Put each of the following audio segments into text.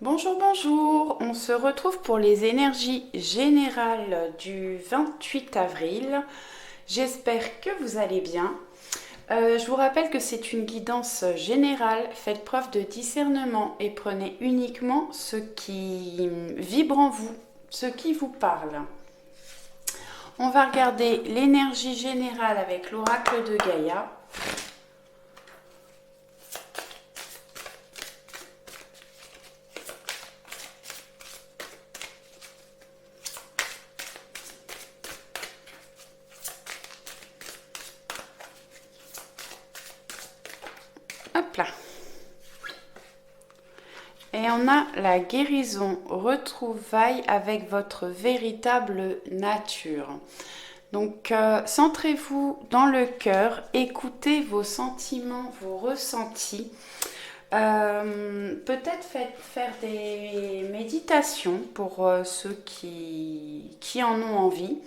Bonjour, bonjour. On se retrouve pour les énergies générales du 28 avril. J'espère que vous allez bien. Je vous rappelle que c'est une guidance générale. Faites preuve de discernement et prenez uniquement ce qui vibre en vous, ce qui vous parle. On va regarder l'énergie générale avec l'oracle de Gaïa. Hop là. Et on a la guérison, retrouvailles avec votre véritable nature. Donc, centrez-vous dans le cœur, écoutez vos sentiments, vos ressentis. Peut-être faire des méditations pour ceux qui en ont envie.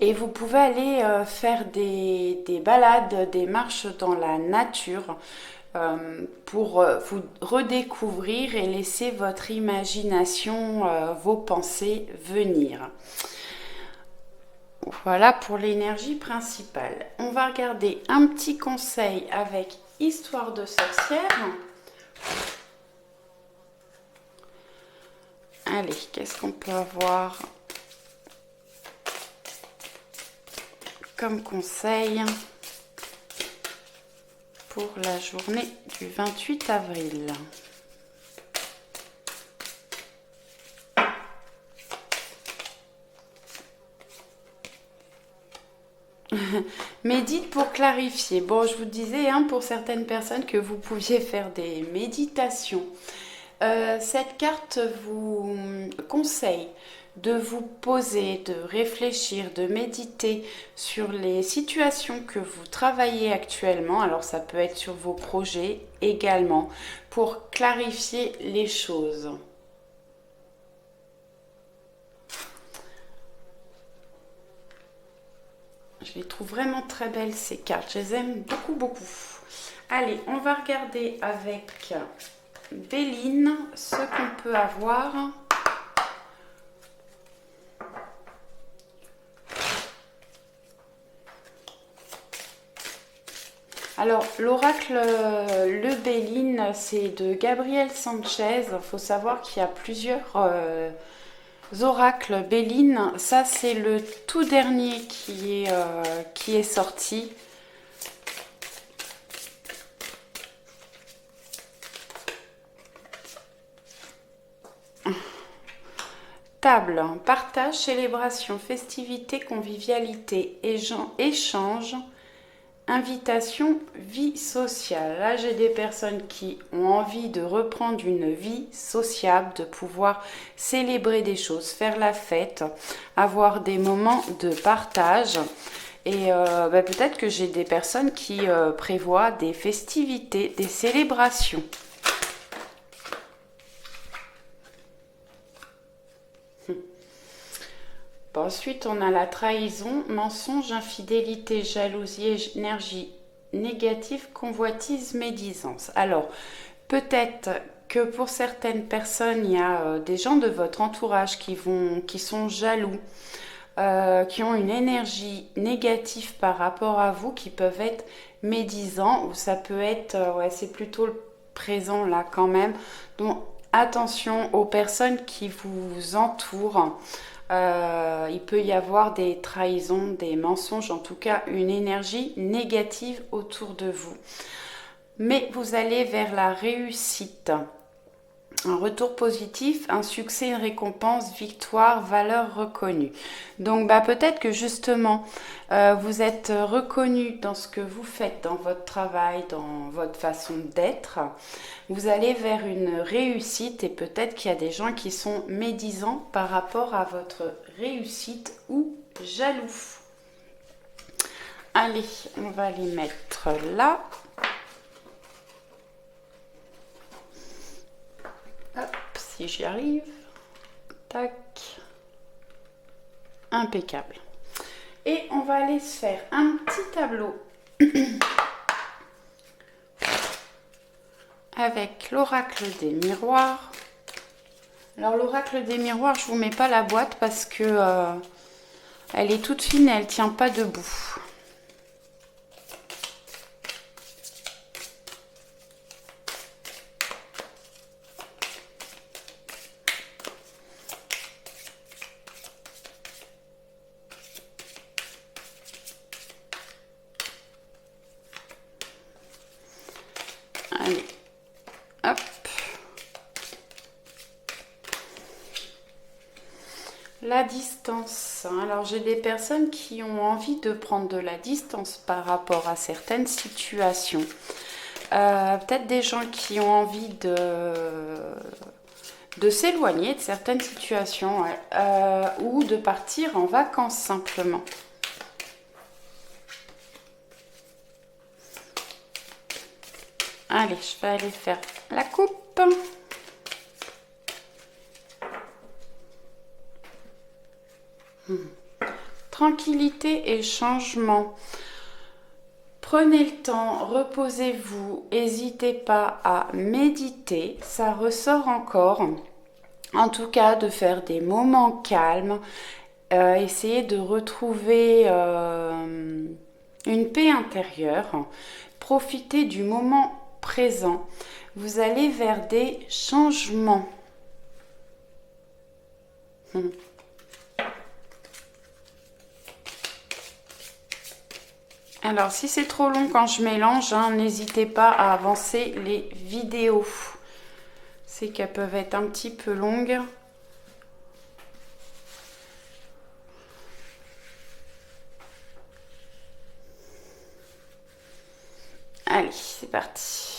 Et vous pouvez aller faire des balades, des marches dans la nature pour vous redécouvrir et laisser votre imagination, vos pensées venir. Voilà pour l'énergie principale. On va regarder un petit conseil avec Histoire de sorcière. Allez, qu'est-ce qu'on peut avoir comme conseil pour la journée du 28 avril? Médite pour clarifier. Bon, je vous disais pour certaines personnes que vous pouviez faire des méditations. Cette carte vous conseille de vous poser, de réfléchir, de méditer sur les situations que vous travaillez actuellement. Alors ça peut être sur vos projets également pour clarifier les choses. Je les trouve vraiment très belles ces cartes. Je les aime beaucoup, beaucoup. Allez, on va regarder avec Béline ce qu'on peut avoir. Alors, l'oracle Le Béline, c'est de Gabriel Sanchez. Il faut savoir qu'il y a plusieurs oracles Béline. Ça, c'est le tout dernier qui est sorti. Table, partage, célébration, festivité, convivialité, échange, invitation, vie sociale. Là, j'ai des personnes qui ont envie de reprendre une vie sociable, de pouvoir célébrer des choses, faire la fête, avoir des moments de partage. Et peut-être que j'ai des personnes qui prévoient des festivités, des célébrations. Ensuite, on a la trahison, mensonge, infidélité, jalousie, énergie négative, convoitise, médisance. Alors, peut-être que pour certaines personnes, il y a des gens de votre entourage qui sont jaloux, qui ont une énergie négative par rapport à vous, qui peuvent être médisants, ou ça peut être, c'est plutôt le présent là quand même. Donc, attention aux personnes qui vous entourent. Il peut y avoir des trahisons, des mensonges, en tout cas une énergie négative autour de vous. Mais vous allez vers la réussite, un retour positif, un succès, une récompense, victoire, valeur reconnue. Donc peut-être que justement vous êtes reconnu dans ce que vous faites, dans votre travail, dans votre façon d'être. Vous allez vers une réussite et peut-être qu'il y a des gens qui sont médisants par rapport à votre réussite ou jaloux. Allez, on va les mettre là. Hop, si j'y arrive. Tac. Impeccable. Et on va aller se faire un petit tableau avec l'oracle des miroirs. Alors l'oracle des miroirs, je vous mets pas la boîte parce que elle est toute fine et elle tient pas debout. Allez, hop. La distance. Alors j'ai des personnes qui ont envie de prendre de la distance par rapport à certaines situations. Peut-être des gens qui ont envie de s'éloigner de certaines situations ou de partir en vacances simplement. Allez, je vais aller faire la coupe. Tranquillité et changement. Prenez le temps, reposez-vous, n'hésitez pas à méditer, ça ressort encore. En tout cas, de faire des moments calmes, essayez de retrouver une paix intérieure, profitez du moment présent. Vous allez vers des changements. Alors, si c'est trop long quand je mélange, n'hésitez pas à avancer les vidéos. C'est qu'elles peuvent être un petit peu longues. Allez, c'est parti.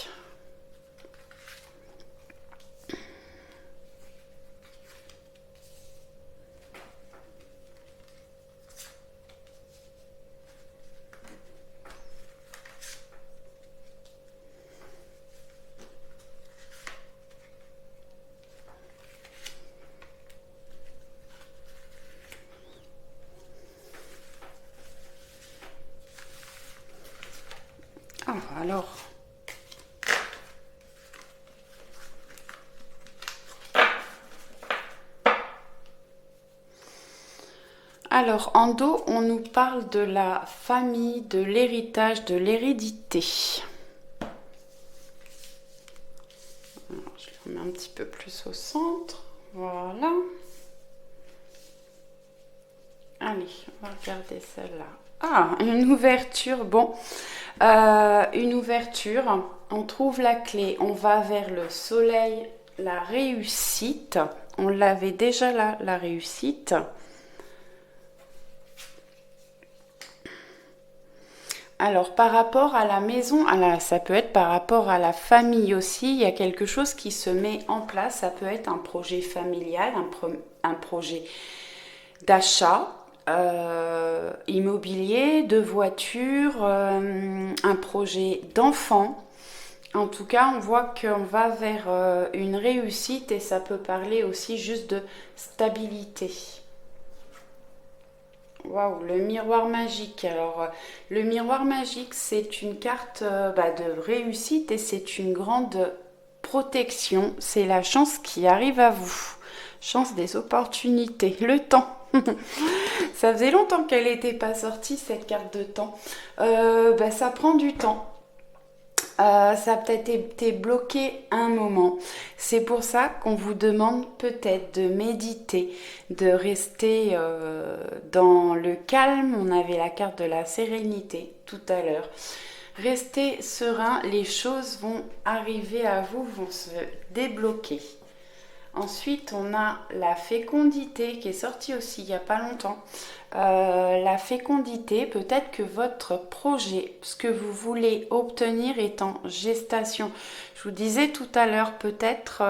Alors, en dos, on nous parle de la famille, de l'héritage, de l'hérédité. Je le remets un petit peu plus au centre. Voilà. Allez, on va regarder celle-là. Ah, une ouverture. Bon, une ouverture. On trouve la clé. On va vers le soleil, la réussite. On l'avait déjà là, la réussite. Alors, par rapport à la maison, ça peut être par rapport à la famille aussi, il y a quelque chose qui se met en place. Ça peut être un projet familial, un projet d'achat immobilier, de voiture, un projet d'enfant. En tout cas, on voit qu'on va vers une réussite et ça peut parler aussi juste de stabilité. Waouh, le miroir magique. Alors, le miroir magique, c'est une carte de réussite et c'est une grande protection. C'est la chance qui arrive à vous. Chance des opportunités. Le temps. Ça faisait longtemps qu'elle n'était pas sortie, cette carte de temps. Ça prend du temps. Ça a peut-être été bloqué un moment. C'est pour ça qu'on vous demande peut-être de méditer, de rester dans le calme. On avait la carte de la sérénité tout à l'heure. Restez serein, les choses vont arriver à vous, vont se débloquer. Ensuite, on a la fécondité qui est sortie aussi il n'y a pas longtemps. La fécondité, peut-être que votre projet, ce que vous voulez obtenir est en gestation. Je vous disais tout à l'heure, peut-être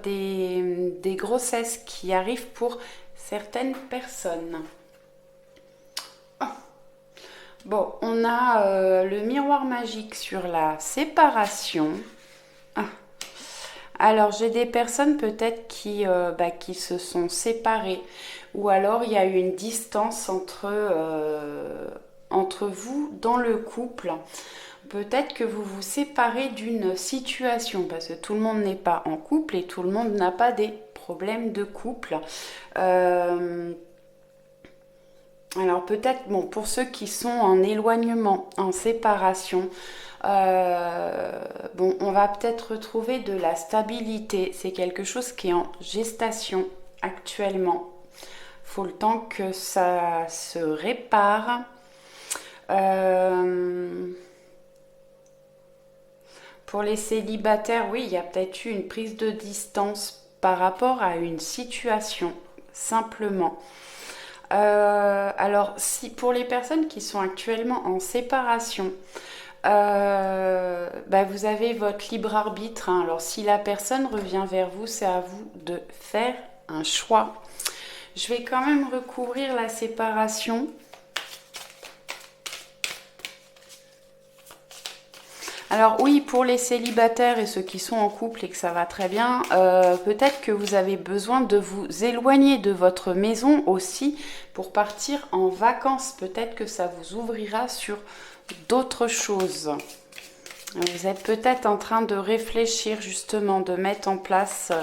des grossesses qui arrivent pour certaines personnes. Bon, on a le miroir magique sur la séparation. Alors, j'ai des personnes peut-être qui se sont séparées ou alors il y a eu une distance entre vous dans le couple. peut-être que vous vous séparez d'une situation, parce que tout le monde n'est pas en couple et tout le monde n'a pas des problèmes de couple. Alors peut-être, bon, pour ceux qui sont en éloignement, en séparation, bon, on va peut-être retrouver de la stabilité. C'est quelque chose qui est en gestation actuellement. Faut le temps que ça se répare. Pour les célibataires, oui, il y a peut-être eu une prise de distance par rapport à une situation, simplement. Alors, si pour les personnes qui sont actuellement en séparation, bah, vous avez votre libre arbitre, hein. Alors, si la personne revient vers vous, c'est à vous de faire un choix. Je vais quand même recouvrir la séparation. Alors oui, pour les célibataires et ceux qui sont en couple et que ça va très bien, peut-être que vous avez besoin de vous éloigner de votre maison aussi pour partir en vacances. Peut-être que ça vous ouvrira sur d'autres choses. Vous êtes peut-être en train de réfléchir justement, de mettre en place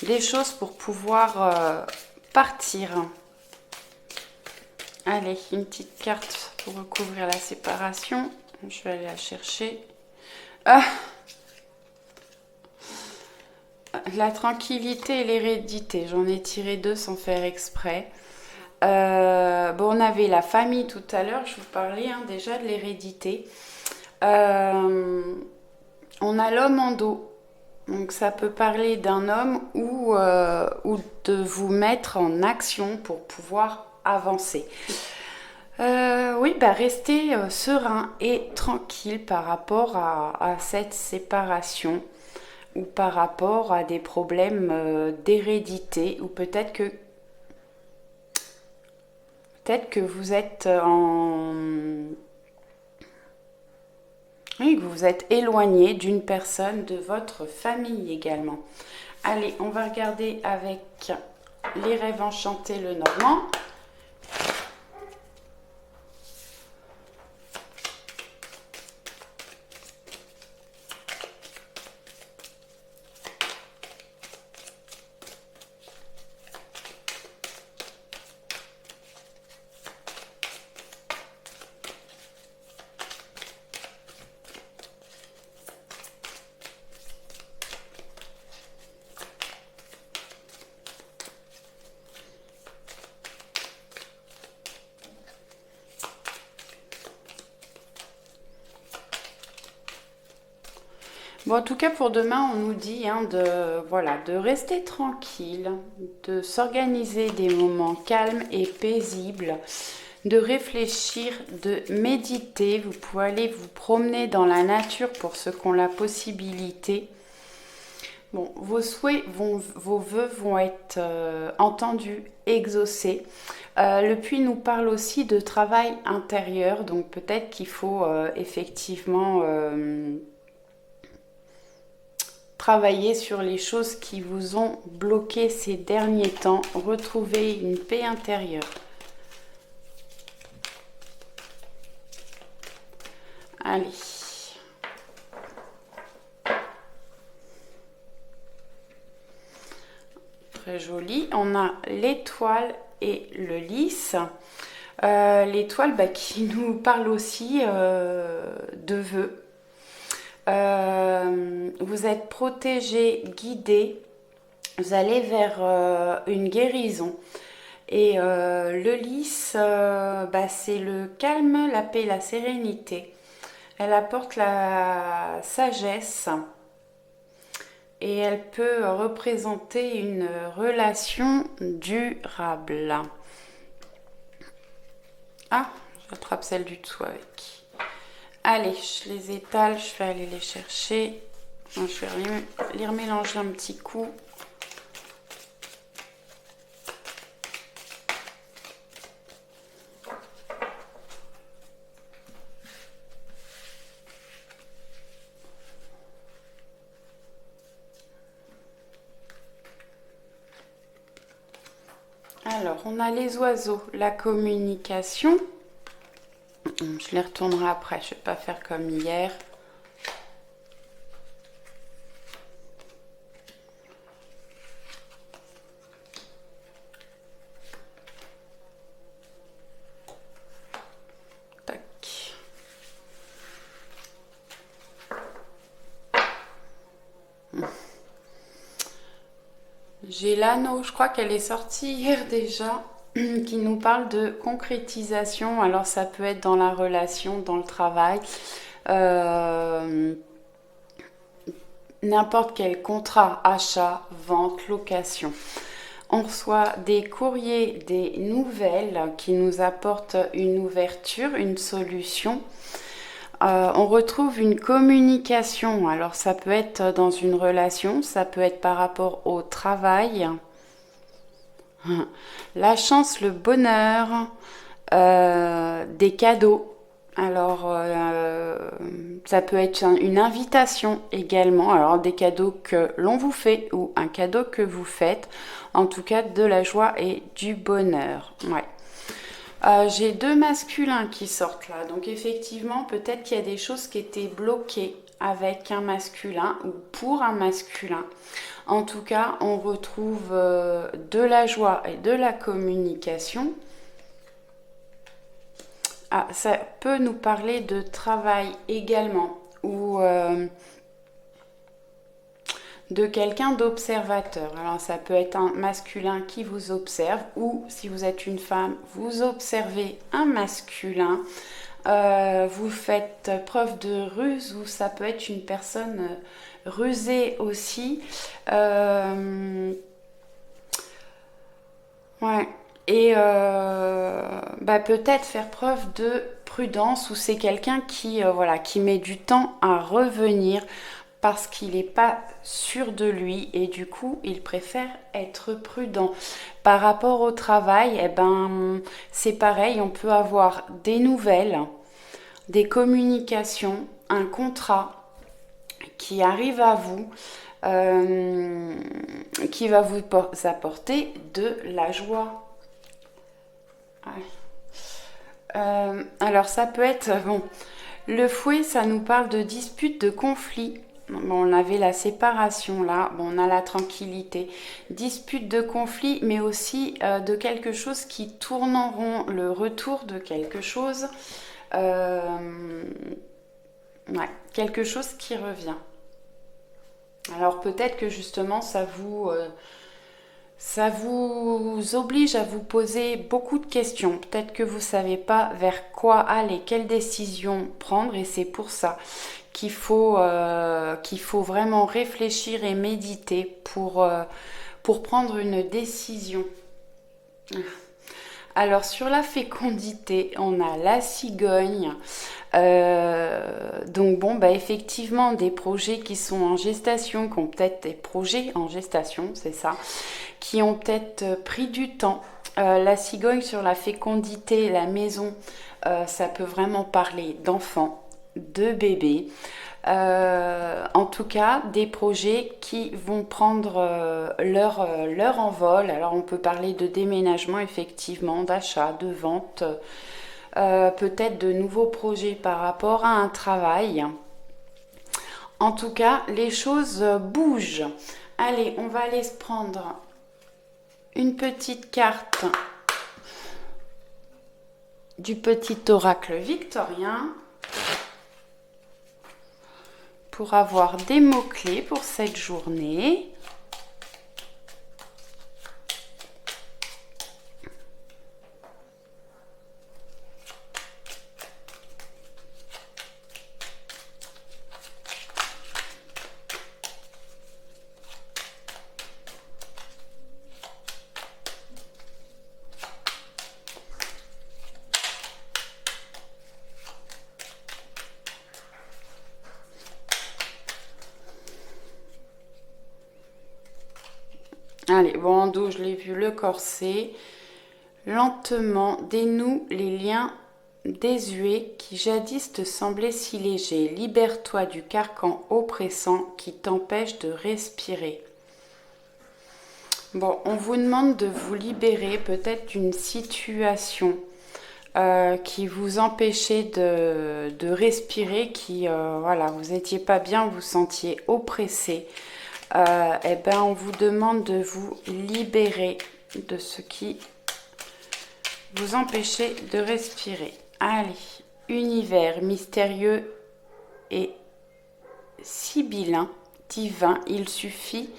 des choses pour pouvoir partir. Allez, une petite carte pour recouvrir la séparation. Je vais aller la chercher. Ah, la tranquillité et l'hérédité, j'en ai tiré deux sans faire exprès. Bon, on avait la famille tout à l'heure, je vous parlais déjà de l'hérédité. On a l'homme en dos, donc ça peut parler d'un homme ou de vous mettre en action pour pouvoir avancer. Oui, bah restez serein et tranquille par rapport à cette séparation ou par rapport à des problèmes d'hérédité ou peut-être que vous êtes oui, que vous êtes éloigné d'une personne de votre famille également. Allez, on va regarder avec les rêves enchantés le normand. Bon, en tout cas, pour demain, on nous dit de rester tranquille, de s'organiser des moments calmes et paisibles, de réfléchir, de méditer. Vous pouvez aller vous promener dans la nature pour ceux qui ont la possibilité. Bon, vos souhaits, vos vœux vont être entendus, exaucés. Le puits nous parle aussi de travail intérieur, donc peut-être qu'il faut effectivement travailler sur les choses qui vous ont bloqué ces derniers temps, retrouver une paix intérieure. Allez. Très joli. On a l'étoile et le lys. L'étoile qui nous parle aussi de vœux. Vous êtes protégé, guidé, vous allez vers une guérison. Et le lys, c'est le calme, la paix, la sérénité. Elle apporte la sagesse et elle peut représenter une relation durable. Ah, j'attrape celle du dessous avec. Allez, je les étale, je vais aller les chercher. Je vais les remélanger un petit coup. Alors, on a les oiseaux, la communication. Je les retournerai après, je ne vais pas faire comme hier. Tac. J'ai l'anneau, je crois qu'elle est sortie hier déjà, qui nous parle de concrétisation. Alors ça peut être dans la relation, dans le travail, n'importe quel contrat, achat, vente, location. On reçoit des courriers, des nouvelles qui nous apportent une ouverture, une solution. On retrouve une communication. Alors ça peut être dans une relation, ça peut être par rapport au travail. La chance, le bonheur, des cadeaux. Alors, ça peut être une invitation également. Alors, des cadeaux que l'on vous fait ou un cadeau que vous faites. En tout cas, de la joie et du bonheur. Ouais. J'ai deux masculins qui sortent là. Donc, effectivement, peut-être qu'il y a des choses qui étaient bloquées avec un masculin ou pour un masculin. En tout cas, on retrouve de la joie et de la communication. Ah, ça peut nous parler de travail également ou de quelqu'un d'observateur. Alors ça peut être un masculin qui vous observe ou si vous êtes une femme, vous observez un masculin. Vous faites preuve de ruse ou ça peut être une personne rusée aussi. Ouais. Et peut-être faire preuve de prudence ou c'est quelqu'un qui, voilà, qui met du temps à revenir parce qu'il n'est pas sûr de lui et du coup il préfère être prudent. Par rapport au travail, eh ben, c'est pareil, on peut avoir des nouvelles, des communications, un contrat qui arrive à vous, qui va vous apporter de la joie. Alors ça peut être, bon, le fouet, ça nous parle de dispute, de conflit. Bon, on avait la séparation là, bon, on a la tranquillité. Dispute de conflit, mais aussi de quelque chose qui tourne en rond, le retour de quelque chose. Ouais, quelque chose qui revient. Alors peut-être que justement ça vous oblige à vous poser beaucoup de questions. Peut-être que vous ne savez pas vers quoi aller, quelle décision prendre et c'est pour ça qu'il faut vraiment réfléchir et méditer pour prendre une décision. Alors sur la fécondité, on a la cigogne. Donc bon, effectivement, des projets qui sont en gestation, qui ont peut-être des projets en gestation, c'est ça, qui ont peut-être pris du temps. La cigogne sur la fécondité, la maison, ça peut vraiment parler d'enfants, de bébés. En tout cas, des projets qui vont prendre leur envol. Alors on peut parler de déménagement, effectivement, d'achat, de vente, peut-être de nouveaux projets par rapport à un travail. En tout cas, les choses bougent. Allez, on va aller se prendre une petite carte du petit oracle victorien pour avoir des mots-clés pour cette journée. Allez, bon, en dos, je l'ai vu, le corset. Lentement, dénoue les liens désuets qui jadis te semblaient si légers. Libère-toi du carcan oppressant qui t'empêche de respirer. Bon, on vous demande de vous libérer peut-être d'une situation qui vous empêchait de respirer, qui, voilà, vous n'étiez pas bien, vous vous sentiez oppressé, eh ben, on vous demande de vous libérer de ce qui vous empêchait de respirer. Allez, univers mystérieux et sibyllin, divin, il suffit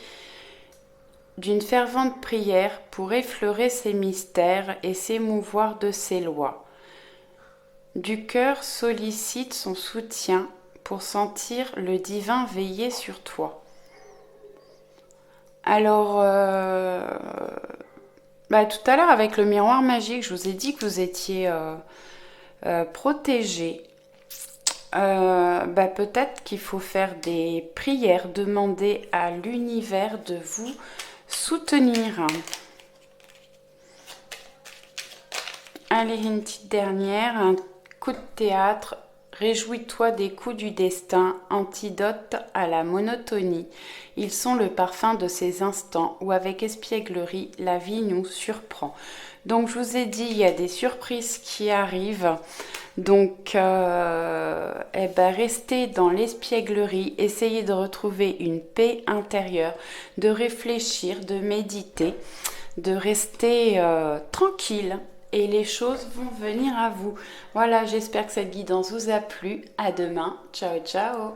d'une fervente prière pour effleurer ces mystères et s'émouvoir de ces lois. Du cœur sollicite son soutien pour sentir le divin veiller sur toi. Alors, tout à l'heure avec le miroir magique, je vous ai dit que vous étiez protégé. Peut-être qu'il faut faire des prières, demander à l'univers de vous soutenir. Allez, une petite dernière, un coup de théâtre. Réjouis-toi des coups du destin, antidote à la monotonie. Ils sont le parfum de ces instants où avec espièglerie la vie nous surprend. Donc je vous ai dit, il y a des surprises qui arrivent. Donc restez dans l'espièglerie, essayez de retrouver une paix intérieure, de réfléchir, de méditer, de rester tranquille. Et les choses vont venir à vous. Voilà, j'espère que cette guidance vous a plu. À demain. Ciao, ciao.